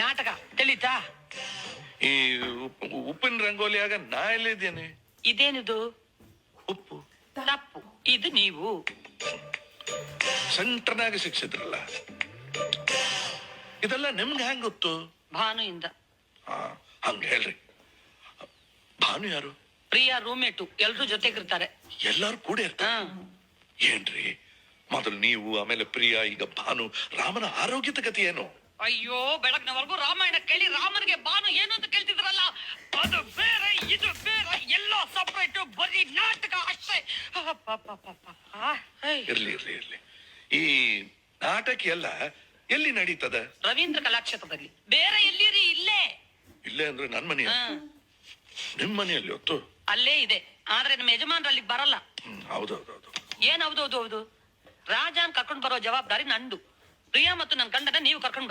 ನಾಟಕ ತಿಳಿತಾ? ಈ ಉಪ್ಪಿನ ರಂಗೋಲಿಯಾಗ ನಾ ಎಲ್ಲಿದ್ದೇನೆ? ಇದೇನಿದು? ಉಪ್ಪು ತಪ್ಪು. ಇದು ನೀವು ಸೆಂಟರ್ನಾಗ ಶಿಕ್ಷಿದ್ರಲ್ಲ, ಇದೆಲ್ಲ ನಿಮ್ಗೆ ಹೆಂಗ್ ಗೊತ್ತು? ಭಾನುಯಿಂದ. ಹಂಗ ಹೇಳ್ರಿ. ಭಾನು ಯಾರು? ಪ್ರಿಯಾ ರೂಮೇಟು, ಎಲ್ರೂ ಜೊತೆಗಿರ್ತಾರೆ. ಎಲ್ಲಾರು ಕೂಡ ಇರ್ತಾರೆ? ಏನ್ರಿ, ಮೊದಲು ನೀವು, ಆಮೇಲೆ ಪ್ರಿಯಾ, ಈಗ ಭಾನು. ರಾಮನ ಆರೋಗ್ಯದ ಗತಿ ಏನು? ಅಯ್ಯೋ, ಬೆಳಗ್ನವರೆಗೂ ರಾಮಾಯಣ ಕೇಳಿ ರಾಮನಿಗೆ ಭಾನು ಏನು ಅಂತ ಕೇಳ್ತಿದ್ರಲ್ಲ, ಅದು ಬೇರೆ ಇದು ಬೇರೆ, ಎಲ್ಲೋ ಸಪ್ರೇಟ್, ಬರೀ ನಾಟಕ ಅಷ್ಟೇ. ಇರ್ಲಿ ಇರ್ಲಿ ಇರ್ಲಿ. ಈ ನಾಟಕ ಎಲ್ಲ ಎಲ್ಲಿ ನಡೀತದ? ರವೀಂದ್ರ ಕಲಾಕ್ಷೇತ್ರದಲ್ಲಿ. ಬೇರೆ ಎಲ್ಲಿರಿ? ಇಲ್ಲೇ. ಇಲ್ಲೇ ಅಂದ್ರೆ ನನ್ ಮನೆ. ನಿಮ್ ಮನೆಯಲ್ಲಿ ಹೊತ್ತು ಅಲ್ಲೇ ಇದೆ, ಆದ್ರೆ ನಮ್ಮ ಯಜಮಾನ್ರು ಅಲ್ಲಿಗೆ ಬರಲ್ಲ. ಹೌದೌದೌದು. ಏನ್ ಹೌದೌದು ಹೌದು? ರಾಜಾನ್ ಕರ್ಕೊಂಡ್ ಬರೋ ಜವಾಬ್ದಾರಿ ನಂದು. ಪ್ರಿಯಾ ಮತ್ತು ನನ್ನ ಗಂಡನ ನೀವು ಕರ್ಕೊಂಡ್